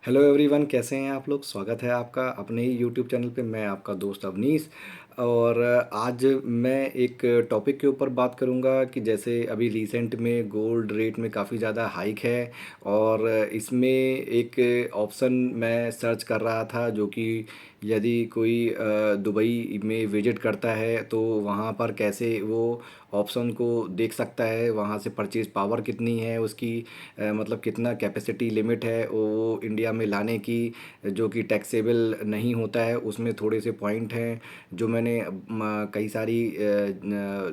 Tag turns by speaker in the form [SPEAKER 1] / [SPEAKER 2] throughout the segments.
[SPEAKER 1] Hello everyone, कैसे हैं आप लोग। स्वागत है आपका अपने ही यूट्यूब चैनल पे। मैं आपका दोस्त अवनीश। और आज मैं एक टॉपिक के ऊपर बात करूंगा कि जैसे अभी रिसेंट में गोल्ड रेट में काफ़ी ज़्यादा हाइक है। और इसमें एक ऑप्शन मैं सर्च कर रहा था जो कि यदि कोई दुबई में विजिट करता है तो वहाँ पर कैसे वो ऑप्शन को देख सकता है, वहाँ से परचेज़ पावर कितनी है उसकी, मतलब कितना कैपेसिटी लिमिट है वो इंडिया में लाने की, जो कि टैक्सेबल नहीं होता है। उसमें थोड़े से पॉइंट हैं जो मैंने कई सारी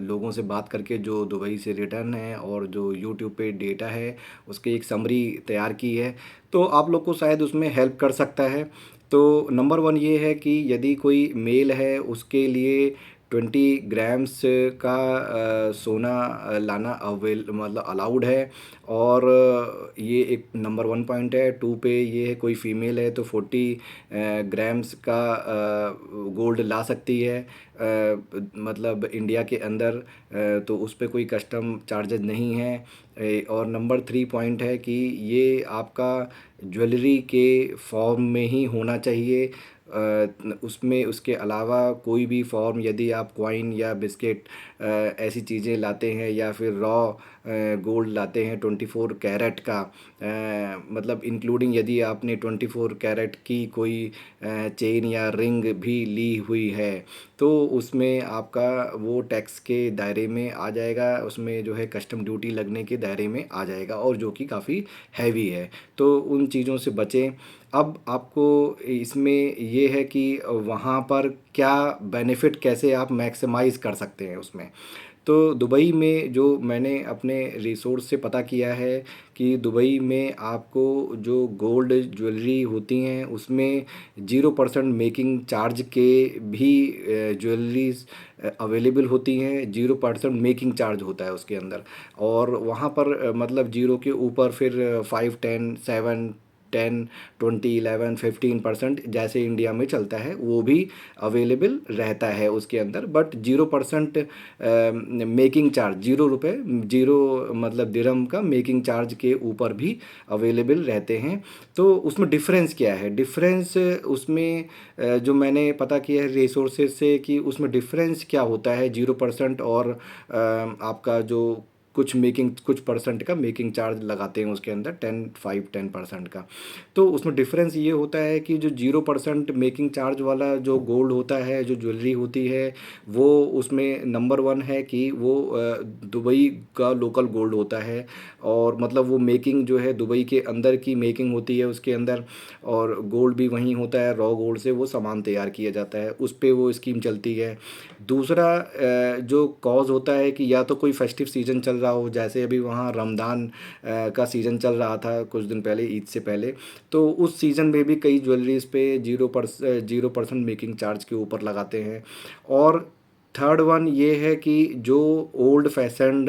[SPEAKER 1] लोगों से बात करके जो दुबई से रिटर्न है और जो यूट्यूब पे डेटा है उसकी एक समरी तैयार की है। तो आप लोग को शायद उसमें हेल्प कर सकता है। तो नंबर वन ये है कि यदि कोई मेल है उसके लिए 20 ग्राम्स का सोना लाना मतलब अलाउड है। और ये एक नंबर वन पॉइंट है। टू पे ये है कोई फीमेल है तो 40 ग्राम्स का गोल्ड ला सकती है, मतलब इंडिया के अंदर। तो उस पे कोई कस्टम चार्जेस नहीं है। और नंबर थ्री पॉइंट है कि ये आपका ज्वेलरी के फॉर्म में ही होना चाहिए। उसमें उसके अलावा कोई भी फॉर्म, यदि आप कॉइन या बिस्किट ऐसी चीज़ें लाते हैं या फिर रॉ गोल्ड लाते हैं 24 कैरेट का, मतलब इंक्लूडिंग यदि आपने 24 कैरेट की कोई चेन या रिंग भी ली हुई है तो उसमें आपका वो टैक्स के दायरे में आ जाएगा, उसमें जो है कस्टम ड्यूटी लगने के दायरे में आ जाएगा, और जो कि काफ़ी हैवी है। तो उन चीज़ों से बचें। अब आपको इसमें ये है कि वहाँ पर क्या बेनिफिट, कैसे आप मैक्सिमाइज़ कर सकते हैं उसमें। तो दुबई में जो मैंने अपने रिसोर्स से पता किया है कि दुबई में आपको जो गोल्ड ज्वेलरी होती हैं उसमें 0% मेकिंग चार्ज के भी ज्वेलरीज अवेलेबल होती हैं। 0% मेकिंग चार्ज होता है उसके अंदर। और वहाँ पर मतलब जीरो के ऊपर फिर 5, 10, 7, 10, 20, 11, 15% जैसे इंडिया में चलता है वो भी अवेलेबल रहता है उसके अंदर। बट 0% मेकिंग चार्ज, 0 रुपये, जीरो मतलब दिरहम का मेकिंग चार्ज के ऊपर भी अवेलेबल रहते हैं। तो उसमें डिफरेंस क्या है, डिफरेंस उसमें जो मैंने पता किया है रिसोर्सेज से कि उसमें डिफरेंस क्या होता है 0% और आपका जो कुछ परसेंट का मेकिंग चार्ज लगाते हैं उसके अंदर, 10% का। तो उसमें डिफरेंस ये होता है कि जो 0% मेकिंग चार्ज वाला जो गोल्ड होता है, जो ज्वेलरी होती है, वो उसमें नंबर वन है कि वो दुबई का लोकल गोल्ड होता है। और मतलब वो मेकिंग जो है दुबई के अंदर की मेकिंग होती है उसके अंदर, और गोल्ड भी वहीं होता है। रॉ गोल्ड से वो सामान तैयार किया जाता है, उस पे वो स्कीम चलती है। दूसरा जो कॉज होता है कि या तो कोई फेस्टिव सीज़न चल रहा हो, जैसे अभी वहाँ रमज़ान का सीज़न चल रहा था कुछ दिन पहले, ईद से पहले। तो उस सीज़न में भी कई ज्वेलरीज पे 0% मेकिंग चार्ज के ऊपर लगाते हैं। और थर्ड वन ये है कि जो ओल्ड फैशन्ड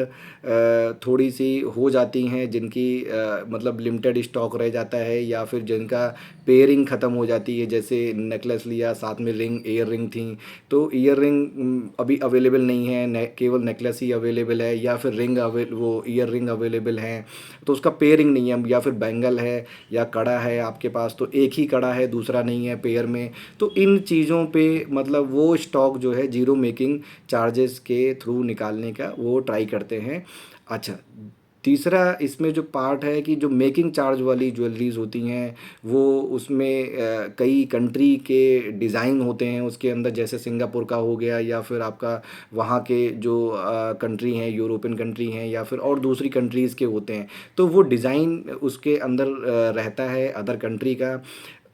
[SPEAKER 1] थोड़ी सी हो जाती हैं, जिनकी मतलब लिमिटेड स्टॉक रह जाता है, या फिर जिनका पेयरिंग ख़त्म हो जाती है, जैसे नेकलेस लिया साथ में रिंग, ईयर रिंग थी, तो ईयर रिंग अभी अवेलेबल नहीं है, केवल नेकलेस ही अवेलेबल है, या फिर वो ईयर रिंग अवेलेबल हैं तो उसका पेयरिंग नहीं है। या फिर बैंगल है या कड़ा है आपके पास तो एक ही कड़ा है, दूसरा नहीं है पेयर में। तो इन चीज़ों पे मतलब वो स्टॉक जो है जीरो मेकिंग चार्जेस के थ्रू निकालने का वो ट्राई करते हैं। अच्छा, तीसरा इसमें जो पार्ट है कि जो मेकिंग चार्ज वाली ज्वेलरीज होती हैं वो उसमें कई कंट्री के डिज़ाइन होते हैं उसके अंदर, जैसे सिंगापुर का हो गया, या फिर आपका वहाँ के जो कंट्री हैं, यूरोपियन कंट्री हैं, या फिर और दूसरी कंट्रीज़ के होते हैं। तो वो डिज़ाइन उसके अंदर रहता है अदर कंट्री का।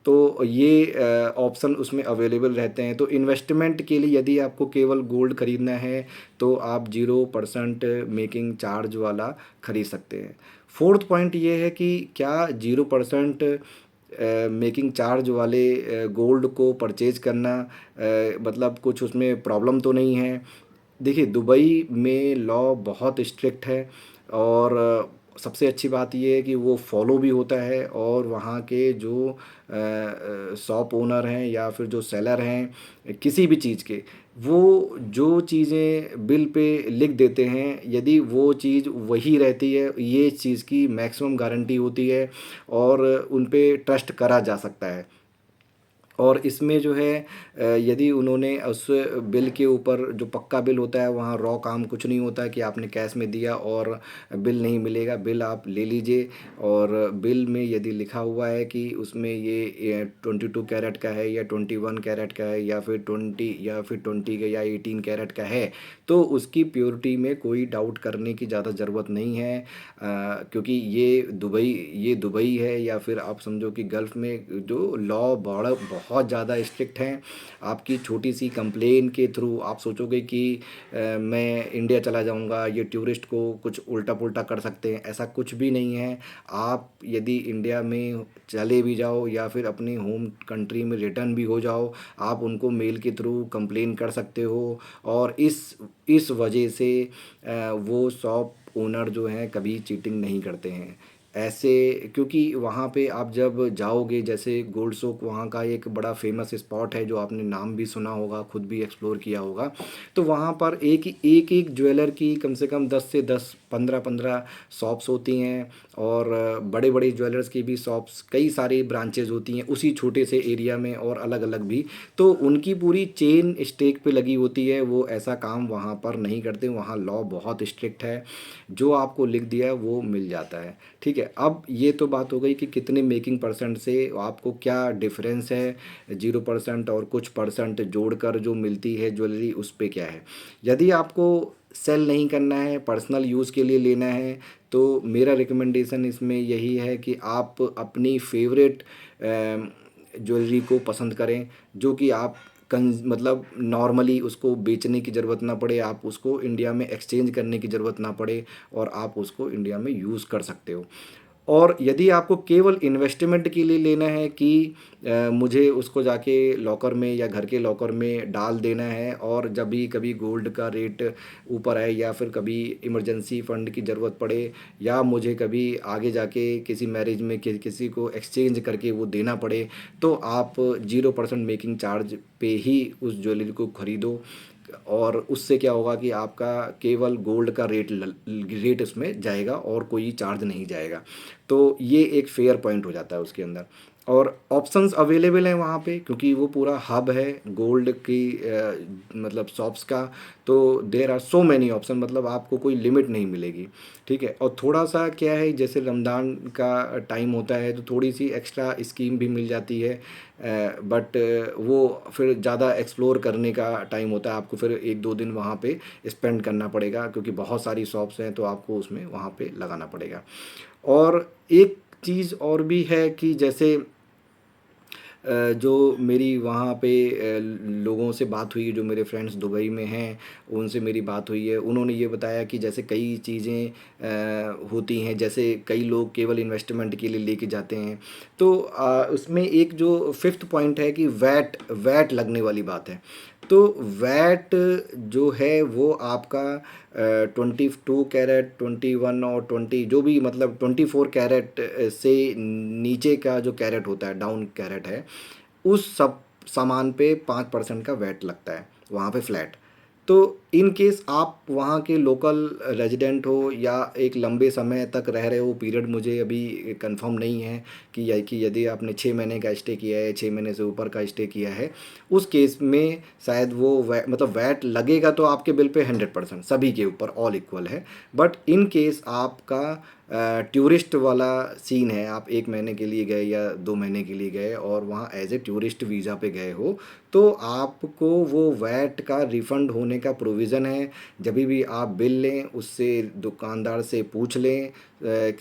[SPEAKER 1] तो ये ऑप्शन उसमें अवेलेबल रहते हैं। तो इन्वेस्टमेंट के लिए यदि आपको केवल गोल्ड ख़रीदना है तो आप 0% मेकिंग चार्ज वाला ख़रीद सकते हैं। फोर्थ पॉइंट ये है कि क्या 0% मेकिंग चार्ज वाले गोल्ड को परचेज करना मतलब कुछ उसमें प्रॉब्लम तो नहीं है। देखिए, दुबई में लॉ बहुत स्ट्रिक्ट है। और सबसे अच्छी बात ये है कि वो फॉलो भी होता है, और वहाँ के जो शॉप ओनर हैं या फिर जो सेलर हैं किसी भी चीज़ के, वो जो चीज़ें बिल पे लिख देते हैं, यदि वो चीज़ वही रहती है, ये चीज़ की मैक्सिमम गारंटी होती है और उन पे ट्रस्ट करा जा सकता है। और इसमें जो है यदि उन्होंने उस बिल के ऊपर जो पक्का बिल होता है, वहाँ रॉ काम कुछ नहीं होता है कि आपने कैश में दिया और बिल नहीं मिलेगा। बिल आप ले लीजिए, और बिल में यदि लिखा हुआ है कि उसमें ये 22 कैरेट का है या 21 कैरेट का है या फिर 20 का या 18 कैरेट का है, तो उसकी प्योरिटी में कोई डाउट करने की ज़्यादा ज़रूरत नहीं है। क्योंकि ये दुबई है, या फिर आप समझो कि गल्फ़ में जो लॉ बड़ा बहुत ज़्यादा स्ट्रिक्ट हैं। आपकी छोटी सी कंप्लेन के थ्रू आप सोचोगे कि मैं इंडिया चला जाऊंगा, ये टूरिस्ट को कुछ उल्टा पुल्टा कर सकते हैं, ऐसा कुछ भी नहीं है। आप यदि इंडिया में चले भी जाओ या फिर अपनी होम कंट्री में रिटर्न भी हो जाओ, आप उनको मेल के थ्रू कंप्लेन कर सकते हो। और इस वजह से वो शॉप ओनर जो हैं कभी चीटिंग नहीं करते हैं ऐसे। क्योंकि वहाँ पे आप जब जाओगे, जैसे गोल्ड सोक वहाँ का एक बड़ा फेमस स्पॉट है, जो आपने नाम भी सुना होगा, खुद भी एक्सप्लोर किया होगा। तो वहाँ पर एक ज्वेलर की कम से कम 10 से 10 15 शॉप्स होती हैं, और बड़े बड़े ज्वेलर्स की भी शॉप्स कई सारी ब्रांचेज होती हैं उसी छोटे से एरिया में, और अलग अलग भी। तो उनकी पूरी चेन स्टेक पे लगी होती है, वो ऐसा काम वहाँ पर नहीं करते। वहाँ लॉ बहुत स्ट्रिक्ट है, जो आपको लिख दिया है वो मिल जाता है। ठीक है, अब ये तो बात हो गई कि कितने मेकिंग परसेंट से आपको क्या डिफरेंस है, 0% और कुछ परसेंट जोड़कर जो मिलती है ज्वेलरी, उस पे क्या है। यदि आपको सेल नहीं करना है, पर्सनल यूज़ के लिए लेना है, तो मेरा रिकमेंडेशन इसमें यही है कि आप अपनी फेवरेट ज्वेलरी को पसंद करें, जो कि आप मतलब नॉर्मली उसको बेचने की ज़रूरत ना पड़े, आप उसको इंडिया में एक्सचेंज करने की ज़रूरत ना पड़े, और आप उसको इंडिया में यूज़ कर सकते हो। और यदि आपको केवल इन्वेस्टमेंट के लिए लेना है कि मुझे उसको जाके लॉकर में या घर के लॉकर में डाल देना है, और जब भी कभी गोल्ड का रेट ऊपर आए, या फिर कभी इमरजेंसी फ़ंड की ज़रूरत पड़े, या मुझे कभी आगे जाके किसी मैरिज में किसी को एक्सचेंज करके वो देना पड़े, तो आप 0% मेकिंग चार्ज पे ही उस ज्वेलरी को ख़रीदो। और उससे क्या होगा कि आपका केवल गोल्ड का रेट उसमें जाएगा, और कोई चार्ज नहीं जाएगा। तो ये एक फेयर पॉइंट हो जाता है उसके अंदर। और ऑप्शंस अवेलेबल हैं वहाँ पे, क्योंकि वो पूरा हब है गोल्ड की मतलब शॉप्स का। तो there are so many option, मतलब आपको कोई लिमिट नहीं मिलेगी। ठीक है, और थोड़ा सा क्या है, जैसे रमज़ान का टाइम होता है तो थोड़ी सी एक्स्ट्रा स्कीम भी मिल जाती है, बट वो फिर ज़्यादा एक्सप्लोर करने का टाइम होता है, आपको फिर 1-2 दिन वहाँ पे स्पेंड करना पड़ेगा, क्योंकि बहुत सारी शॉप्स हैं, तो आपको उसमें वहाँ पे लगाना पड़ेगा। और एक चीज़ और भी है कि जैसे जो मेरी वहाँ पे लोगों से बात हुई, जो मेरे फ्रेंड्स दुबई में हैं, उनसे मेरी बात हुई है। उन्होंने ये बताया कि जैसे कई चीज़ें होती हैं, जैसे कई लोग केवल इन्वेस्टमेंट के लिए लेके जाते हैं। तो उसमें एक जो फिफ्थ पॉइंट है कि वैट वैट लगने वाली बात है। तो वैट जो है वो आपका 22 कैरेट, 21 और 20, जो भी मतलब 24 कैरेट से नीचे का जो कैरेट होता है, डाउन कैरेट है, उस सब सामान पे 5% का वैट लगता है वहाँ पे फ्लैट। तो इन केस आप वहाँ के लोकल रेजिडेंट हो या एक लंबे समय तक रह रहे हो, पीरियड मुझे अभी कंफर्म नहीं है कि यदि आपने 6 महीने का स्टे किया है, 6 महीने से ऊपर का स्टे किया है, उस केस में शायद वो मतलब वैट लगेगा, तो आपके बिल पे 100% सभी के ऊपर ऑल इक्वल है। बट इन केस आपका टूरिस्ट वाला सीन है, आप 1 महीने के लिए गए या 2 महीने के लिए गए, और वहाँ एज ए टूरिस्ट वीज़ा पे गए हो, तो आपको वो वैट का रिफ़ंड होने का प्रोविज़न है। जब भी आप बिल लें, उससे दुकानदार से पूछ लें,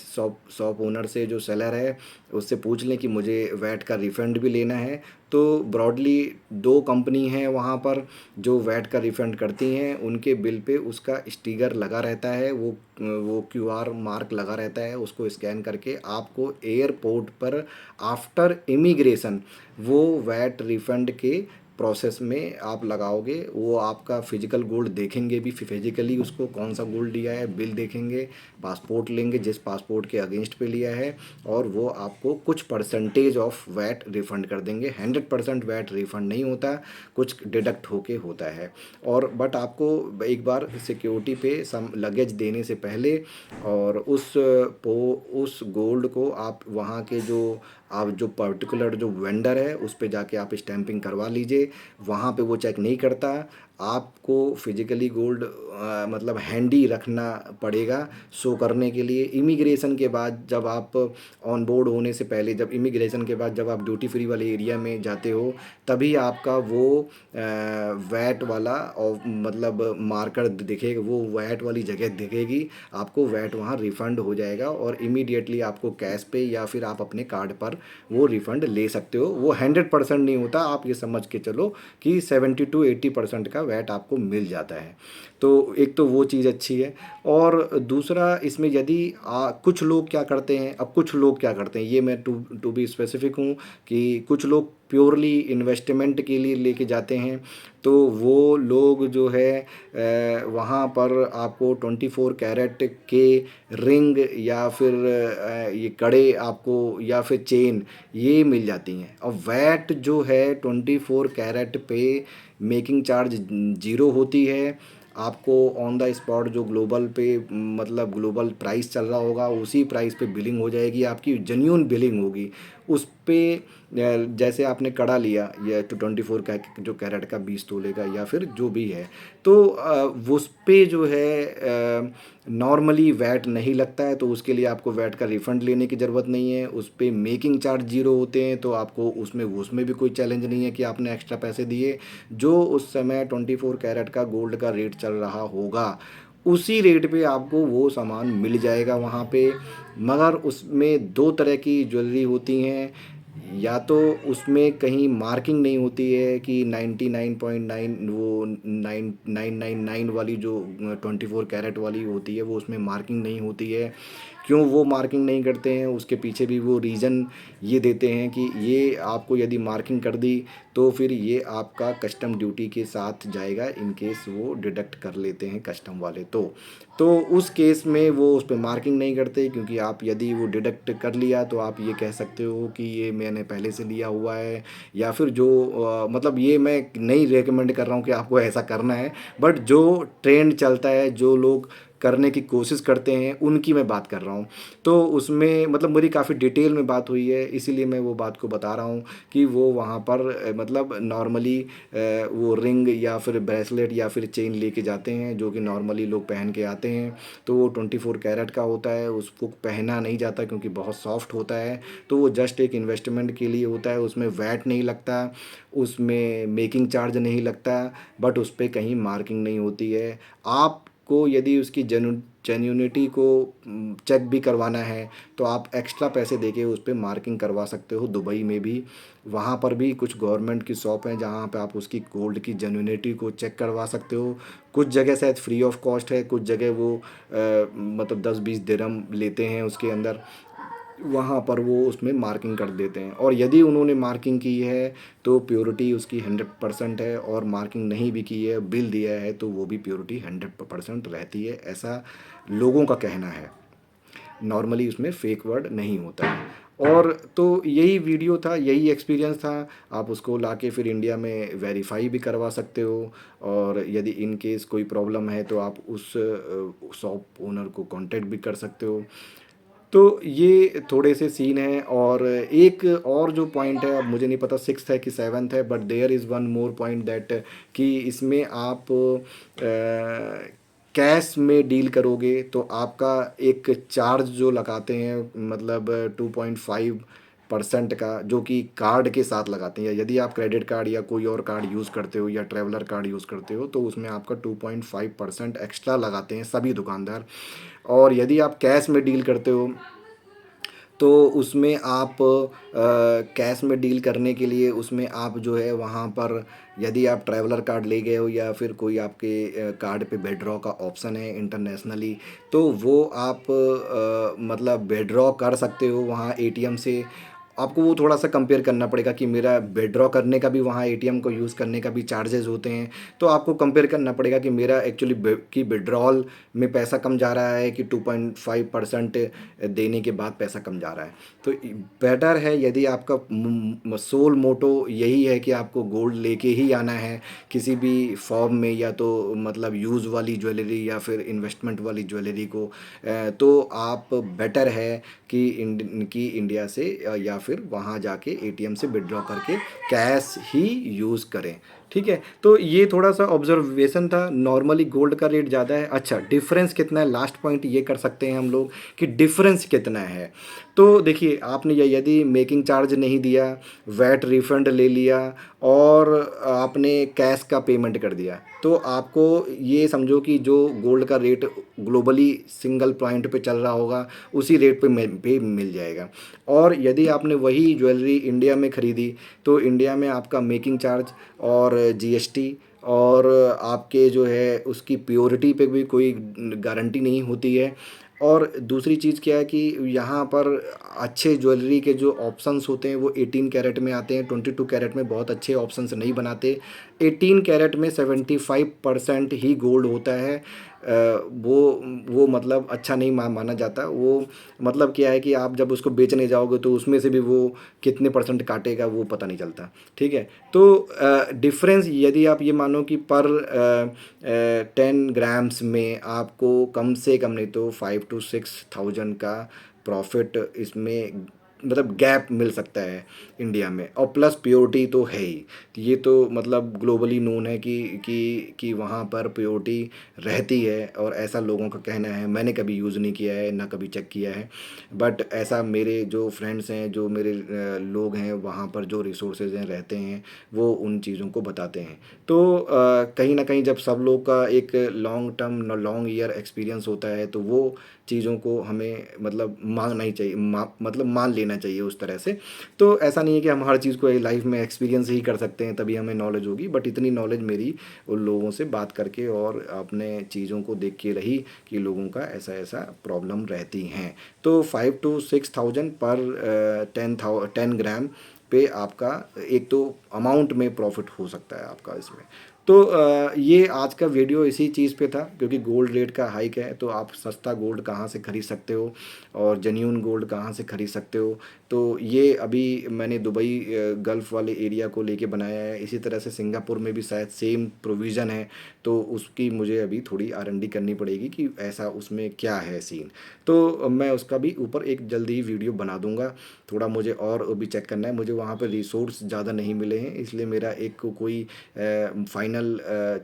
[SPEAKER 1] शॉप शॉप ओनर से, जो सेलर है, उससे पूछ लें कि मुझे वैट का रिफ़ंड भी लेना है। तो ब्रॉडली 2 कंपनी हैं वहाँ पर जो वैट का रिफ़ंड करती हैं, उनके बिल पे उसका स्टिकर लगा रहता है, वो क्यूआर मार्क लगा रहता है, उसको स्कैन करके आपको एयरपोर्ट पर आफ्टर इमिग्रेशन वो वैट रिफ़ंड के प्रोसेस में आप लगाओगे, वो आपका फिजिकल गोल्ड देखेंगे भी फिजिकली, उसको कौन सा गोल्ड लिया है, बिल देखेंगे, पासपोर्ट लेंगे जिस पासपोर्ट के अगेंस्ट पे लिया है, और वो आपको कुछ परसेंटेज ऑफ वैट रिफ़ंड कर देंगे। 100% वैट रिफ़ंड नहीं होता, कुछ डिडक्ट होके होता है। और बट आपको एक बार सिक्योरिटी पे सम लगेज देने से पहले, और उस गोल्ड को आप वहाँ के जो आप जो पर्टिकुलर जो वेंडर है उस पे जाके आप स्टैंपिंग करवा लीजिए। वहाँ पे वो चेक नहीं करता, आपको फिजिकली गोल्ड मतलब हैंडी रखना पड़ेगा शो करने के लिए। इमिग्रेशन के बाद जब आप ऑन बोर्ड होने से पहले, जब इमिग्रेशन के बाद जब आप ड्यूटी फ्री वाले एरिया में जाते हो, तभी आपका वो वैट वाला और मतलब मार्कर दिखेगा, वो वैट वाली जगह दिखेगी, आपको वैट वहाँ रिफ़ंड हो जाएगा, और इमीडिएटली आपको कैश पे या फिर आप अपने कार्ड पर वो रिफ़ंड ले सकते हो। वो 100% नहीं होता, आप ये समझ के चलो कि 70 to 80% का वैट आपको मिल जाता है। तो एक तो वो चीज़ अच्छी है। और दूसरा इसमें यदि कुछ लोग क्या करते हैं, अब कुछ लोग क्या करते हैं, ये मैं टू बी स्पेसिफिक हूँ, कि कुछ लोग प्योरली इन्वेस्टमेंट के लिए लेके जाते हैं। तो वो लोग जो है वहाँ पर आपको 24 कैरेट के रिंग या फिर ये कड़े आपको या फिर चेन ये मिल जाती हैं। और वैट जो है 24 कैरेट पे मेकिंग चार्ज ज़ीरो होती है। आपको ऑन द स्पॉट जो ग्लोबल पे मतलब ग्लोबल प्राइस चल रहा होगा उसी प्राइस पे बिलिंग हो जाएगी, आपकी जेन्यून बिलिंग होगी उस पे। जैसे आपने कड़ा लिया या तो 24 का जो कैरेट का 20 तोले का या फिर जो भी है, तो उस पे जो है नॉर्मली वैट नहीं लगता है, तो उसके लिए आपको वैट का रिफ़ंड लेने की ज़रूरत नहीं है। उस पे मेकिंग चार्ज ज़ीरो होते हैं, तो आपको उसमें भी कोई चैलेंज नहीं है कि आपने एक्स्ट्रा पैसे दिए। जो उस समय 24 कैरेट का गोल्ड का रेट चल रहा होगा उसी रेट पे आपको वो सामान मिल जाएगा वहाँ पे। मगर उसमें दो तरह की ज्वेलरी होती हैं, या तो उसमें कहीं मार्किंग नहीं होती है कि 99.9, वो 9999 वाली जो 24 कैरेट वाली होती है वो उसमें मार्किंग नहीं होती है। क्यों वो मार्किंग नहीं करते हैं, उसके पीछे भी वो रीज़न ये देते हैं कि ये आपको यदि मार्किंग कर दी तो फिर ये आपका कस्टम ड्यूटी के साथ जाएगा, इन केस वो डिडक्ट कर लेते हैं कस्टम वाले। तो उस केस में वो उस पे मार्किंग नहीं करते, क्योंकि आप यदि वो डिडक्ट कर लिया तो आप ये कह सकते हो कि ये मैंने पहले से लिया हुआ है, या फिर जो मतलब ये मैं नहीं रेकमेंड कर रहा हूँ कि आपको ऐसा करना है, बट जो ट्रेंड चलता है, जो लोग करने की कोशिश करते हैं, उनकी मैं बात कर रहा हूँ। तो उसमें मतलब मेरी काफ़ी डिटेल में बात हुई है, इसीलिए मैं वो बात को बता रहा हूँ कि वो वहाँ पर मतलब नॉर्मली वो रिंग या फिर ब्रेसलेट या फिर चेन लेके जाते हैं, जो कि नॉर्मली लोग पहन के आते हैं। तो वो 24 कैरेट का होता है, उसको पहना नहीं जाता क्योंकि बहुत सॉफ्ट होता है। तो वो जस्ट एक इन्वेस्टमेंट के लिए होता है, उसमें वैट नहीं लगता, उसमें मेकिंग चार्ज नहीं लगता, बट उस पर कहीं मार्किंग नहीं होती है। आपको यदि उसकी जेन्यूनिटी को चेक भी करवाना है तो आप एक्स्ट्रा पैसे देके उस पर मार्किंग करवा सकते हो। दुबई में भी वहाँ पर भी कुछ गवर्नमेंट की शॉप हैं जहाँ पे आप उसकी गोल्ड की जेन्यूनिटी को चेक करवा सकते हो। कुछ जगह शायद फ्री ऑफ कॉस्ट है, कुछ जगह वो मतलब 10-20 दिरहम लेते हैं उसके अंदर, वहाँ पर वो उसमें मार्किंग कर देते हैं। और यदि उन्होंने मार्किंग की है तो प्योरिटी उसकी 100% है, और मार्किंग नहीं भी की है, बिल दिया है, तो वो भी प्योरिटी 100% रहती है, ऐसा लोगों का कहना है। नॉर्मली उसमें फेक वर्ड नहीं होता है। और तो यही वीडियो था, यही एक्सपीरियंस था। आप उसको लाके फिर इंडिया में वेरीफाई भी करवा सकते हो, और यदि इन केस कोई प्रॉब्लम है तो आप उस शॉप ओनर को कांटेक्ट भी कर सकते हो। तो ये थोड़े से सीन हैं। और एक और जो पॉइंट है, अब मुझे नहीं पता सिक्स्थ है कि सेवन्थ है, but there is one more point that कि इसमें आप कैश में डील करोगे तो आपका एक चार्ज जो लगाते हैं, मतलब 2.5% का, जो कि कार्ड के साथ लगाते हैं। यदि आप क्रेडिट कार्ड या कोई और कार्ड यूज़ करते हो या ट्रैवलर कार्ड यूज़ करते हो तो उसमें आपका 2.5% एक्स्ट्रा लगाते हैं सभी दुकानदार। और यदि आप कैश में डील करते हो तो उसमें आप कैश में डील करने के लिए उसमें आप जो है वहाँ पर, यदि आप ट्रैवलर कार्ड ले गए हो या फिर कोई आपके कार्ड पे विड्रॉ का ऑप्शन है इंटरनेशनली, तो वो आप मतलब विड्रॉ कर सकते हो वहाँ एटीएम से। आपको वो थोड़ा सा कंपेयर करना पड़ेगा कि मेरा विड्रॉ करने का भी वहाँ एटीएम को यूज़ करने का भी चार्जेस होते हैं। तो आपको कंपेयर करना पड़ेगा कि मेरा एक्चुअली कि विड्रॉल में पैसा कम जा रहा है कि 2.5% देने के बाद पैसा कम जा रहा है। तो बेटर है यदि आपका सोल मोटो यही है कि आपको गोल्ड लेके ही आना है किसी भी फॉर्म में, या तो मतलब यूज़ वाली ज्वेलरी या फिर इन्वेस्टमेंट वाली ज्वेलरी को, तो आप बेटर है कि इंडिया से या फिर वहाँ जाके एटीएम से विड्रॉ करके कैश ही यूज़ करें। ठीक है, तो ये थोड़ा सा ऑब्जर्वेशन था। नॉर्मली गोल्ड का रेट ज़्यादा है। अच्छा, डिफरेंस कितना है, लास्ट पॉइंट ये कर सकते हैं हम लोग कि डिफरेंस कितना है। तो देखिए, आपने यदि मेकिंग चार्ज नहीं दिया, वैट रिफंड ले लिया और आपने कैश का पेमेंट कर दिया, तो आपको ये समझो कि जो गोल्ड का रेट ग्लोबली सिंगल पॉइंट पे चल रहा होगा उसी रेट पे मिल जाएगा। और यदि आपने वही ज्वेलरी इंडिया में ख़रीदी तो इंडिया में आपका मेकिंग चार्ज और जीएसटी और आपके जो है उसकी प्योरिटी पे भी कोई गारंटी नहीं होती है। और दूसरी चीज़ क्या है कि यहाँ पर अच्छे ज्वेलरी के जो ऑप्शंस होते हैं वो 18 कैरेट में आते हैं, 22 कैरेट में बहुत अच्छे ऑप्शंस नहीं बनाते। 18 कैरेट में 75% ही गोल्ड होता है। वो मतलब अच्छा नहीं माना जाता वो। मतलब क्या है कि आप जब उसको बेचने जाओगे तो उसमें से भी वो कितने परसेंट काटेगा वो पता नहीं चलता। ठीक है, तो डिफरेंस यदि आप ये मानो कि पर 10 ग्राम्स में आपको कम से कम नहीं तो 5 to 6 thousand का प्रॉफिट इसमें मतलब गैप मिल सकता है इंडिया में। और प्लस प्योरिटी तो है ही, ये तो मतलब ग्लोबली नोन है कि वहाँ पर प्योरिटी रहती है। और ऐसा लोगों का कहना है, मैंने कभी यूज़ नहीं किया है ना कभी चेक किया है, बट ऐसा मेरे जो फ्रेंड्स हैं, जो मेरे लोग हैं वहाँ पर जो रिसोर्सेज हैं रहते हैं, वो उन चीज़ों को बताते हैं। तो कहीं ना कहीं जब सब लोग का एक long term long year experience होता है तो वो चीज़ों को हमें मतलब मानना ही चाहिए, मतलब मान लेना चाहिए उस तरह से। तो ऐसा नहीं है कि हम हर चीज़ को लाइफ में एक्सपीरियंस ही कर सकते हैं तभी हमें नॉलेज होगी, बट इतनी नॉलेज मेरी उन लोगों से बात करके और अपने चीज़ों को देख के रही कि लोगों का ऐसा ऐसा प्रॉब्लम रहती हैं। तो 5 to 6 thousand पर 10 ग्राम पे आपका एक तो अमाउंट में प्रॉफिट हो सकता है आपका इसमें। तो ये आज का वीडियो इसी चीज़ पे था, क्योंकि गोल्ड रेट का हाइक है तो आप सस्ता गोल्ड कहाँ से ख़रीद सकते हो और जेन्यून गोल्ड कहाँ से ख़रीद सकते हो। तो ये अभी मैंने दुबई गल्फ़ वाले एरिया को लेके बनाया है। इसी तरह से सिंगापुर में भी शायद सेम प्रोविज़न है, तो उसकी मुझे अभी थोड़ी R&D करनी पड़ेगी कि ऐसा उसमें क्या है सीन। तो मैं उसका भी ऊपर एक जल्दी ही वीडियो बना दूंगा। थोड़ा मुझे और भी चेक करना है, मुझे वहाँ पर रिसोर्स ज़्यादा नहीं मिले हैं, इसलिए मेरा एक कोई फाइनल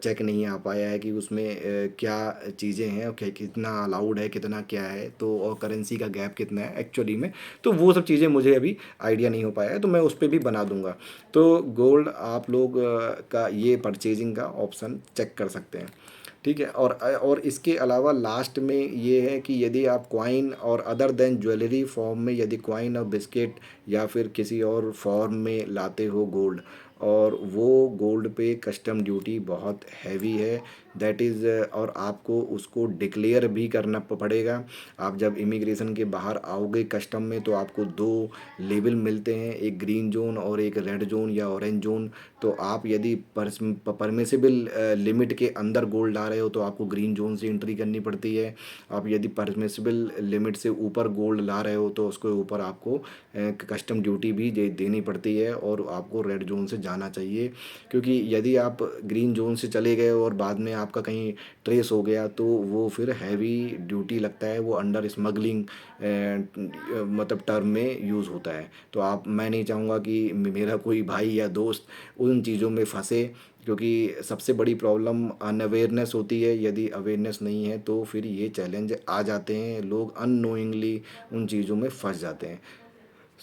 [SPEAKER 1] चेक नहीं आ पाया है कि उसमें क्या चीज़ें हैं और कितना अलाउड है, कितना क्या है, तो और करेंसी का गैप कितना है एक्चुअली में। तो वो सब चीज़ें मुझे अभी आइडिया नहीं हो पाया है, तो मैं उस पर भी बना दूंगा। तो गोल्ड आप लोग का ये परचेजिंग का ऑप्शन चेक कर सकते हैं। ठीक है, और इसके अलावा लास्ट में ये है कि यदि आप कॉइन और अदर देन ज्वेलरी फॉर्म में यदि कॉइन और बिस्किट या फिर किसी और फॉर्म में लाते हो गोल्ड, और वो गोल्ड पे कस्टम ड्यूटी बहुत हैवी है, दैट इज़, और आपको उसको डिक्लेयर भी करना पड़ेगा। आप जब इमिग्रेशन के बाहर आओगे कस्टम में तो आपको दो लेबल मिलते हैं, एक ग्रीन जोन और एक रेड जोन या ऑरेंज जोन। तो आप यदि परमिसिबल लिमिट के अंदर गोल्ड ला रहे हो तो आपको ग्रीन जोन से एंट्री करनी पड़ती है। आप यदि परमिसिबल लिमिट से ऊपर गोल्ड ला रहे हो तो उसके ऊपर आपको कस्टम ड्यूटी भी देनी पड़ती है और आपको रेड जोन से जाना चाहिए। क्योंकि यदि आप ग्रीन जोन से चले गए और बाद में आपका कहीं ट्रेस हो गया तो वो फिर हैवी ड्यूटी लगता है, वो अंडर स्मगलिंग मतलब टर्म में यूज़ होता है। तो आप, मैं नहीं चाहूँगा कि मेरा कोई भाई या दोस्त उन चीज़ों में फंसे, क्योंकि सबसे बड़ी प्रॉब्लम अनअवेयरनेस होती है। यदि अवेयरनेस नहीं है तो फिर ये चैलेंज आ जाते हैं, लोग अननोइंगली उन चीज़ों में फंस जाते हैं।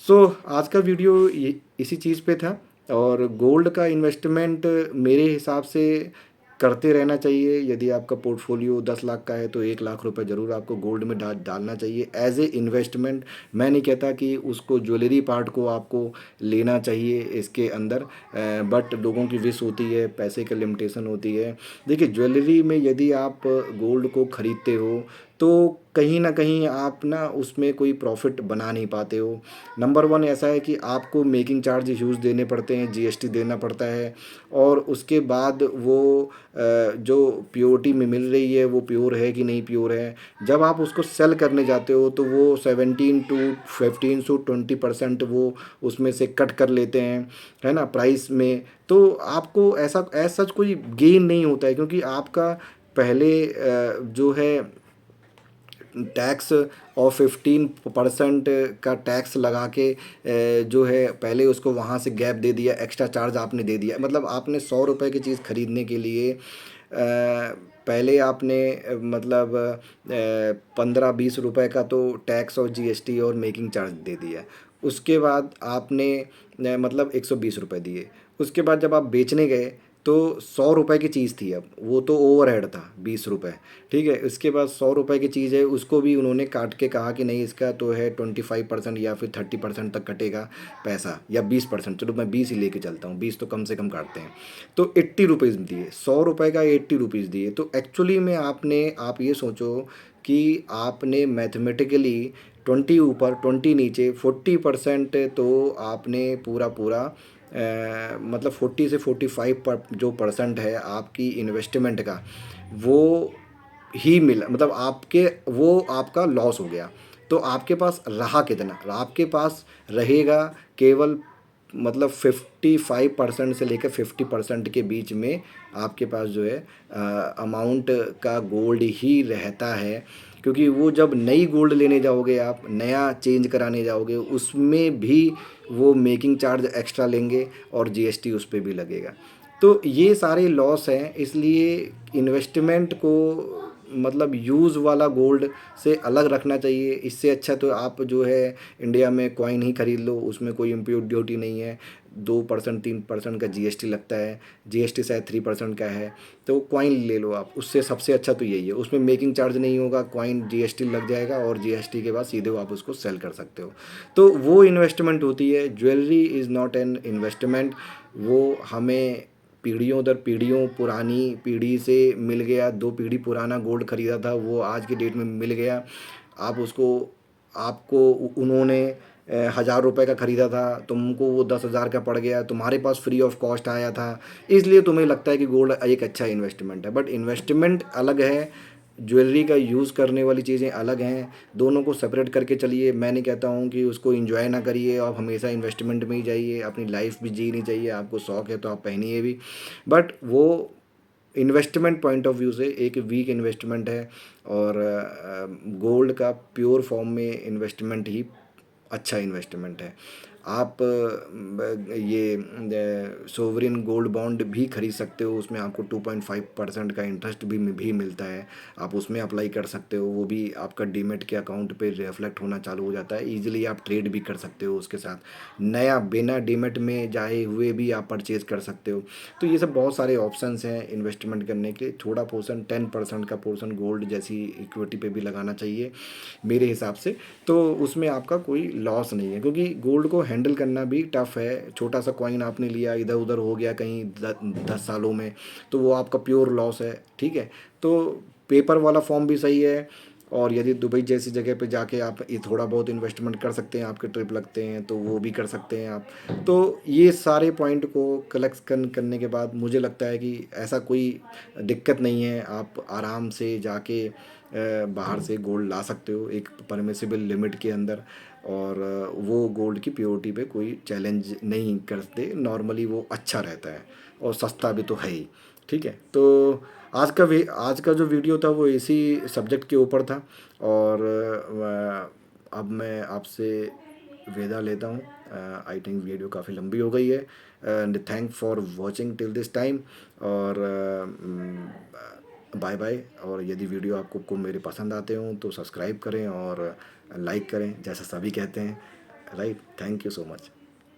[SPEAKER 1] सो आज का वीडियो ये इसी चीज़ पे था। और गोल्ड का इन्वेस्टमेंट मेरे हिसाब से करते रहना चाहिए। यदि आपका पोर्टफोलियो 10 लाख का है तो 1 लाख रुपए ज़रूर आपको गोल्ड में डालना चाहिए एज ए इन्वेस्टमेंट। मैं नहीं कहता कि उसको ज्वेलरी पार्ट को आपको लेना चाहिए इसके अंदर, बट लोगों की विश होती है, पैसे की लिमिटेशन होती है। देखिए, ज्वेलरी में यदि आप गोल्ड को ख़रीदते हो तो कहीं न कहीं आप ना उसमें कोई प्रॉफ़िट बना नहीं पाते हो। नंबर 1 ऐसा है कि आपको मेकिंग चार्ज ह्यूज देने पड़ते हैं, जीएसटी देना पड़ता है और उसके बाद वो जो प्योरिटी में मिल रही है वो प्योर है कि नहीं प्योर है। जब आप उसको सेल करने जाते हो तो वो 17 टू 15 टू 20% वो उसमें से कट कर लेते हैं, है ना? प्राइस में। तो आपको ऐसा एज़ सच कोई गेन नहीं होता है, क्योंकि आपका पहले जो है टैक्स और 15% का टैक्स लगा के जो है पहले उसको वहाँ से गैप दे दिया, एक्स्ट्रा चार्ज आपने दे दिया। मतलब आपने 100 रुपए की चीज़ खरीदने के लिए पहले आपने मतलब 15-20 रुपए का तो टैक्स और जीएसटी और मेकिंग चार्ज दे दिया। उसके बाद आपने मतलब 120 रुपए दिए। उसके बाद जब आप बेचने गए तो 100 रुपए की चीज़ थी, अब वो तो ओवरहेड था 20 रुपए, ठीक है? उसके बाद 100 रुपए की चीज़ है, उसको भी उन्होंने काट के कहा कि नहीं इसका तो है 25% या फिर 30% तक कटेगा पैसा, या 20%, चलो मैं 20 ही लेके चलता हूँ, 20 तो कम से कम काटते हैं। तो 80 रुपीज़ दिए, 100 रुपए का 80 रुपीज़ दिए। तो एक्चुअली में आप ये सोचो कि आपने मैथमेटिकली 20 ऊपर 20 नीचे 40% तो आपने पूरा पूरा मतलब 40 से 45 जो परसेंट है आपकी इन्वेस्टमेंट का, वो ही मिला, मतलब आपके वो आपका लॉस हो गया। तो आपके पास रहा कितना? आपके पास रहेगा केवल मतलब 55% से लेकर 50% के बीच में आपके पास जो है अमाउंट का गोल्ड ही रहता है। क्योंकि वो जब नई गोल्ड लेने जाओगे, आप नया चेंज कराने जाओगे, उसमें भी वो मेकिंग चार्ज एक्स्ट्रा लेंगे और जीएसटी उस पे भी लगेगा। तो ये सारे लॉस हैं, इसलिए इन्वेस्टमेंट को मतलब यूज़ वाला गोल्ड से अलग रखना चाहिए। इससे अच्छा तो आप जो है इंडिया में कॉइन ही खरीद लो, उसमें कोई इम्पोर्ट ड्यूटी नहीं है। 2% 3% का जीएसटी लगता है, जीएसटी शायद 3% का है। तो कॉइन ले लो आप, उससे सबसे अच्छा तो यही है, उसमें मेकिंग चार्ज नहीं होगा, कॉइन जीएसटी लग जाएगा और जीएसटी के बाद सीधे आप उसको सेल कर सकते हो। तो वो इन्वेस्टमेंट होती है। Jewellery is not an investment. वो हमें पीढ़ियों दर पीढ़ियों पुरानी पीढ़ी से मिल गया, 2 पीढ़ी पुराना गोल्ड खरीदा था, वो आज की डेट में मिल गया। आप उसको आपको उन्होंने 1000 रुपए का खरीदा था, तुमको वो 10,000 का पड़ गया, तुम्हारे पास फ्री ऑफ कॉस्ट आया था, इसलिए तुम्हें लगता है कि गोल्ड एक अच्छा इन्वेस्टमेंट है। बट इन्वेस्टमेंट अलग है, ज्वेलरी का यूज़ करने वाली चीज़ें अलग हैं। दोनों को सेपरेट करके चलिए। मैं नहीं कहता हूँ कि उसको एंजॉय ना करिए, आप हमेशा इन्वेस्टमेंट में ही जाइए, अपनी लाइफ भी जीनी चाहिए, आपको शौक है तो आप पहनिए भी। बट वो इन्वेस्टमेंट पॉइंट ऑफ व्यू से एक वीक इन्वेस्टमेंट है, और गोल्ड का प्योर फॉर्म में इन्वेस्टमेंट ही अच्छा इन्वेस्टमेंट है। आप ये सोवरिन गोल्ड बॉन्ड भी खरीद सकते हो, उसमें आपको 2.5% का इंटरेस्ट भी मिलता है। आप उसमें अप्लाई कर सकते हो, वो भी आपका डीमेट के अकाउंट पे रिफ्लेक्ट होना चालू हो जाता है। ईजिली आप ट्रेड भी कर सकते हो उसके साथ, नया बिना डीमेट में जाए हुए भी आप परचेज कर सकते हो। तो ये सब बहुत सारे ऑप्शंस हैं इन्वेस्टमेंट करने के। थोड़ा पोर्शन 10% का पोर्शन गोल्ड जैसी इक्विटी पे भी लगाना चाहिए मेरे हिसाब से। तो उसमें आपका कोई लॉस नहीं है, क्योंकि गोल्ड को हैंडल करना भी टफ़ है। छोटा सा कॉइन आपने लिया, इधर उधर हो गया कहीं 10 सालों में, तो वो आपका प्योर लॉस है, ठीक है? तो पेपर वाला फॉर्म भी सही है। और यदि दुबई जैसी जगह पे जाके आप ये थोड़ा बहुत इन्वेस्टमेंट कर सकते हैं, आपके ट्रिप लगते हैं तो वो भी कर सकते हैं आप। तो ये सारे पॉइंट को कलेक्ट करने के बाद मुझे लगता है कि ऐसा कोई दिक्कत नहीं है, आप आराम से जाके बाहर से गोल्ड ला सकते हो एक परमिसिबल लिमिट के अंदर। और वो गोल्ड की प्योरिटी पे कोई चैलेंज नहीं करते, नॉर्मली वो अच्छा रहता है और सस्ता भी तो है ही, ठीक है? तो आज का जो वीडियो था वो इसी सब्जेक्ट के ऊपर था। और अब मैं आपसे विदा लेता हूँ। आई थिंक वीडियो काफ़ी लंबी हो गई है, and thank for watching till this time. और बाय बाय। और यदि वीडियो आपको को मेरे पसंद आते हों तो सब्सक्राइब करें और लाइक करें, जैसा सभी कहते हैं, right? Thank you so much.